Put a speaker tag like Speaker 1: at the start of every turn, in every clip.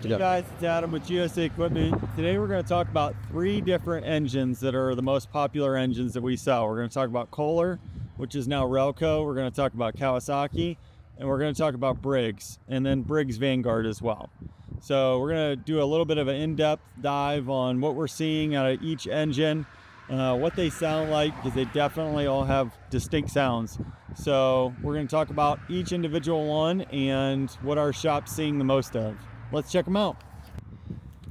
Speaker 1: Hey guys, it's Adam with GSA Equipment. Today we're going to talk about 3 different engines that are the most popular engines that we sell. We're going to talk about Kohler, which is now Relco. We're going to talk about Kawasaki, and we're going to talk about Briggs, and then Briggs Vanguard as well. So we're going to do a little bit of an in-depth dive on what we're seeing out of each engine, what they sound like, because they definitely all have distinct sounds. So we're going to talk about each individual one and what our shop's seeing the most of. Let's check them out.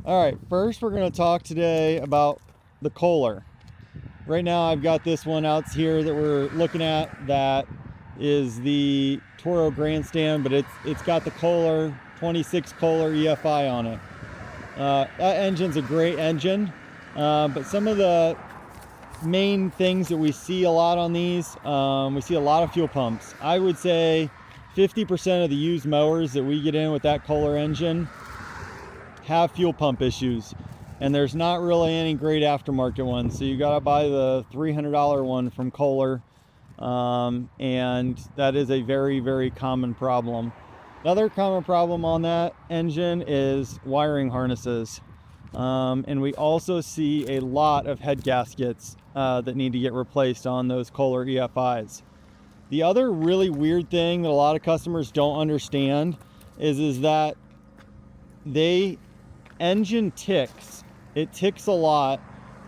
Speaker 1: All right, first we're going to talk today about the Kohler. Right now I've got this one out here that we're looking at that is the Toro Grandstand, but it's got the Kohler 26 Kohler EFI on it. That engine's a great engine, but some of the main things that we see a lot on these, we see a lot of fuel pumps. I would say 50% of the used mowers that we get in with that Kohler engine have fuel pump issues, and there's not really any great aftermarket ones. So you gotta buy the $300 one from Kohler, and that is a very, very common problem. Another common problem on that engine is wiring harnesses, and we also see a lot of head gaskets that need to get replaced on those Kohler EFIs. The other really weird thing that a lot of customers don't understand is that engine ticks. It ticks a lot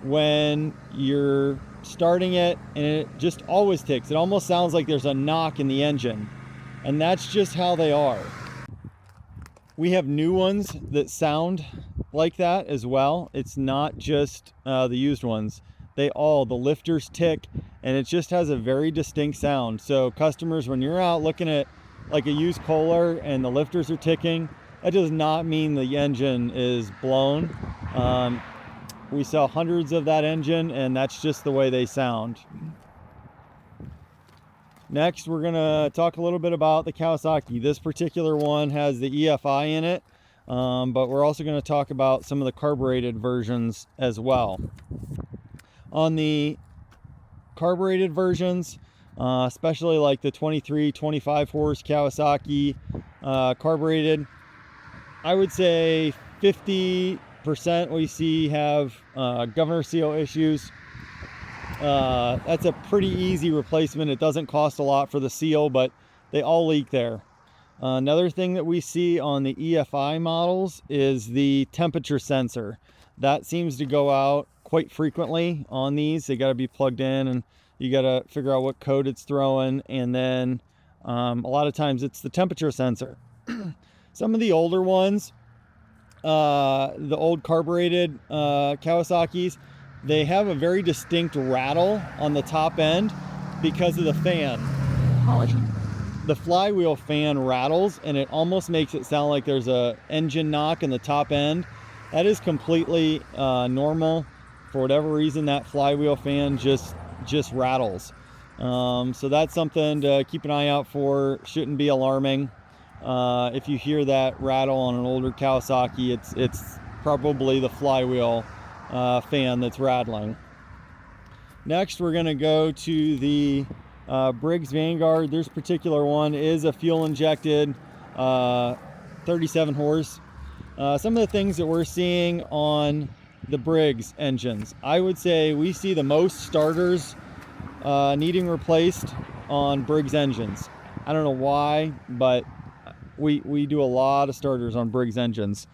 Speaker 1: when you're starting it, and it just always ticks. It almost sounds like there's a knock in the engine, and that's just how they are. We have new ones that sound like that as well. It's not just the used ones. The lifters tick, and it just has a very distinct sound. So customers, when you're out looking at like a used Kohler and the lifters are ticking, that does not mean the engine is blown. We sell hundreds of that engine, and that's just the way they sound. Next, we're gonna talk a little bit about the Kawasaki. This particular one has the EFI in it, but we're also gonna talk about some of the carbureted versions as well. On the carbureted versions, especially like the 23, 25 horse Kawasaki carbureted, I would say 50% we see have governor seal issues. That's a pretty easy replacement. It doesn't cost a lot for the seal, but they all leak there. Another thing that we see on the EFI models is the temperature sensor. That seems to go out quite frequently on these. They got to be plugged in, and you got to figure out what code it's throwing, and then a lot of times it's the temperature sensor. Some of the older ones, the old carbureted Kawasaki's, they have a very distinct rattle on the top end because of the fan. The flywheel fan rattles, and it almost makes it sound like there's a engine knock in the top end. That is completely normal. For whatever reason, that flywheel fan just rattles. So that's something to keep an eye out for. Shouldn't be alarming. If you hear that rattle on an older Kawasaki, it's probably the flywheel fan that's rattling. Next, we're going to go to the Briggs Vanguard. This particular one is a fuel injected 37 horse. Some of the things that we're seeing on the Briggs engines, I would say we see the most starters needing replaced on Briggs engines. I don't know why, but we do a lot of starters on Briggs engines.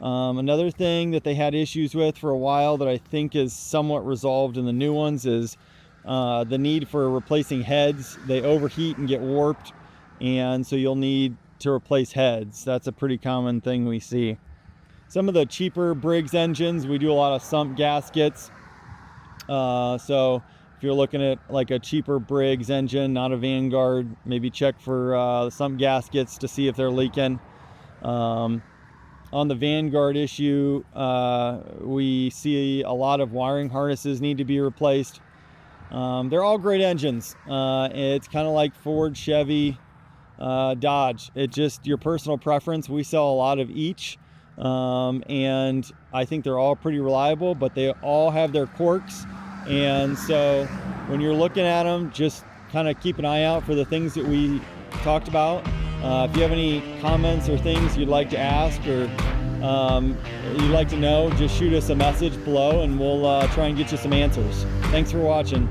Speaker 1: Another thing that they had issues with for a while that I think is somewhat resolved in the new ones is the need for replacing heads. They overheat and get warped, and so you'll need to replace heads. That's a pretty common thing we see. Some of the cheaper Briggs engines, we do a lot of sump gaskets. So if you're looking at like a cheaper Briggs engine, not a Vanguard, maybe check for sump gaskets to see if they're leaking. On the Vanguard issue, we see a lot of wiring harnesses need to be replaced. They're all great engines. It's kind of like Ford, Chevy, Dodge. It's just your personal preference. We sell a lot of each. And I think they're all pretty reliable, but they all have their quirks. And so when you're looking at them, just kind of keep an eye out for the things that we talked about. If you have any comments or things you'd like to ask or you'd like to know, just shoot us a message below and we'll try and get you some answers. Thanks for watching.